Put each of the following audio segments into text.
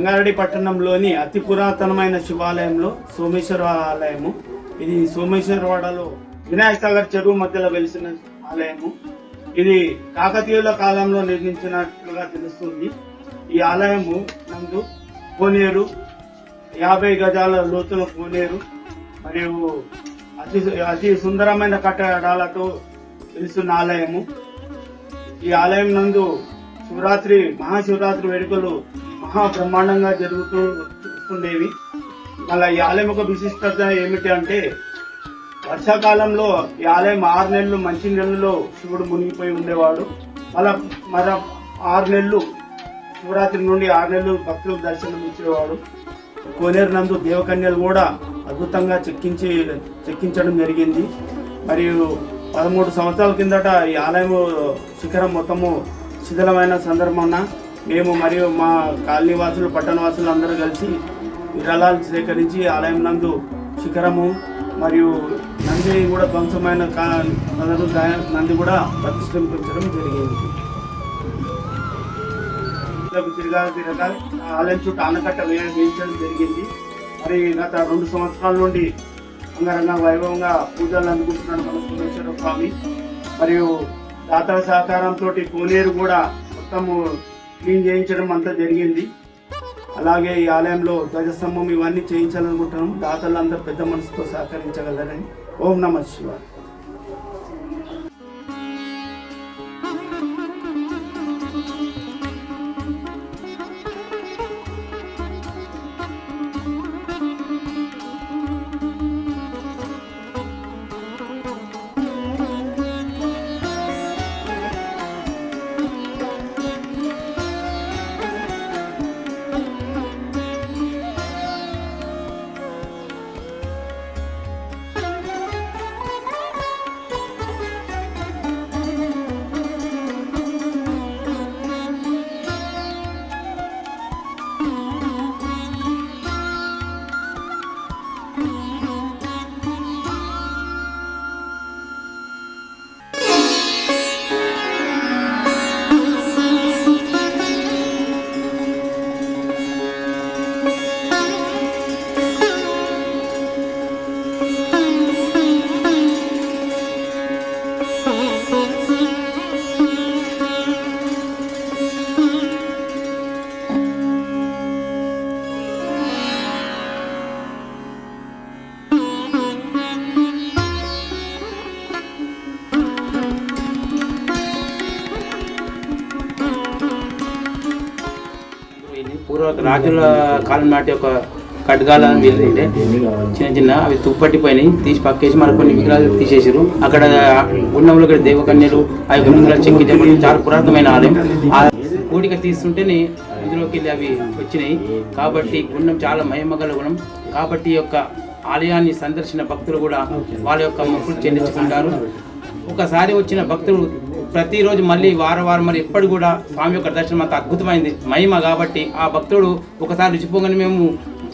సంగారెడ్డి పట్టణంలోని అతి పురాతనమైన శివాలయంలో సోమేశ్వర ఆలయము. ఇది సోమేశ్వరవాడలో వినాయక సాగర్ చెరువు మధ్యలో వెలిసిన ఆలయము. ఇది కాకతీయుల కాలంలో నిర్మించినట్లుగా తెలుస్తుంది. ఈ ఆలయము నందు కోనేరు, 50 గజాల లోతుల కోనేరు మరియు అతి సుందరమైన కట్టడాలతో వెలుస్తున్న ఆలయము. ఈ ఆలయం నందు మహాశివరాత్రి వేడుకలు మహా బ్రహ్మాండంగా జరుగుతుండేవి. మళ్ళీ ఈ ఆలయం ఒక విశిష్టత ఏమిటి అంటే, వర్షాకాలంలో ఈ ఆలయం 6 నెలలు మంచి నెలల్లో శివుడు మునిగిపోయి ఉండేవాడు. మళ్ళా 6 నెలలు శివరాత్రి నుండి 6 నెలలు భక్తులకు దర్శనం ఇచ్చేవాడు. కోనేరు నందు దేవకన్యలు కూడా అద్భుతంగా చెక్కించడం జరిగింది. మరియు 13 సంవత్సరాల కిందట ఈ ఆలయం శిఖరం మొత్తము శిథిలమైన సందర్భాన మేము మరియు మా కాలనీ వాసులు, పట్టణవాసులు అందరూ కలిసి విరాళాలు సేకరించి ఆలయం నందు శిఖరము మరియు నంది కూడా ధ్వంసమైన నంది కూడా ప్రతిష్ఠించడం జరిగింది. తిరగా ఆలయం చుట్టూ ఆనకట్ట వేయించడం జరిగింది. మరి గత 2 సంవత్సరాల నుండి అంగరంగ వైభవంగా పూజలు అందుకుంటున్నాడు మన సోమేశ్వర స్వామి. మరియు దాతల సహకారంతో కోనేరు కూడా మొత్తము క్లీన్ చేయించడం అంతా జరిగింది. అలాగే ఈ ఆలయంలో ధ్వజస్తంభం ఇవన్నీ చేయించాలనుకుంటున్నాం. దాతలందరూ పెద్ద మనసుతో సహకరించగలరని. ఓం నమః శివాయ. రాజుల కాలం నాటి ఒక ఖడ్గాలను వెళ్ళింటే చిన్న అవి తుప్పట్టిపోయినాయి. తీసి పక్కేసి మనకు కొన్ని విగ్రహాలు తీసేసారు. అక్కడ గుండంలో దేవకన్యలు ఆ యొక్క విగ్రహాలు చెక్కించబడి చాలా పురాతనమైన ఆలయం. ఆ కోడిక తీస్తుంటేనే ఇందులోకి వెళ్ళి అవి వచ్చినాయి. కాబట్టి గుండం చాలా మహిమగల గుణం. కాబట్టి ఈ యొక్క ఆలయాన్ని సందర్శించిన భక్తులు కూడా వాళ్ళ యొక్క మొక్కులు చెల్లించుకుంటారు. ఒకసారి వచ్చిన భక్తులు ప్రతిరోజు మళ్ళీ వారం మరి ఎప్పుడు కూడా స్వామి యొక్క దర్శనం అంత అద్భుతమైంది మహిమ. కాబట్టి ఆ భక్తుడు ఒకసారి రుచిపోగానే మేము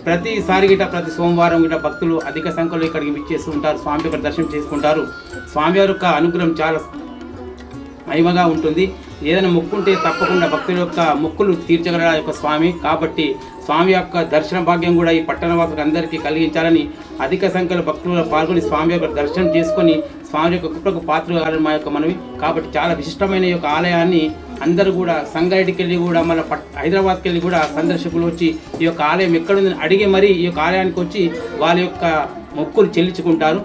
ప్రతిసారి ప్రతి సోమవారం భక్తులు అధిక సంఖ్యలో ఇక్కడికి విచ్చేస్తూ ఉంటారు. స్వామి యొక్క దర్శనం చేసుకుంటారు. స్వామి వారి యొక్క అనుగ్రహం చాలా మహిమగా ఉంటుంది. ఏదైనా మొక్కుంటే తప్పకుండా భక్తుల యొక్క మొక్కులు తీర్చగల యొక్క స్వామి. కాబట్టి స్వామి యొక్క దర్శన భాగ్యం కూడా ఈ పట్టణవాసులకు అందరికీ కలిగించాలని అధిక సంఖ్యలో భక్తులు పాల్గొని స్వామి యొక్క దర్శనం చేసుకొని స్వామి యొక్క కృపకు పాత్రలు కావాలని మా యొక్క మనవి. కాబట్టి చాలా విశిష్టమైన ఈ యొక్క ఆలయాన్ని అందరూ కూడా సంగారెడ్డికి వెళ్ళి కూడా మన హైదరాబాద్కి వెళ్ళి కూడా సందర్శకులు వచ్చి ఈ యొక్క ఆలయం ఎక్కడుందని అడిగి మరీ ఈ యొక్క ఆలయానికి వచ్చి వాళ్ళ యొక్క మొక్కులు చెల్లించుకుంటారు.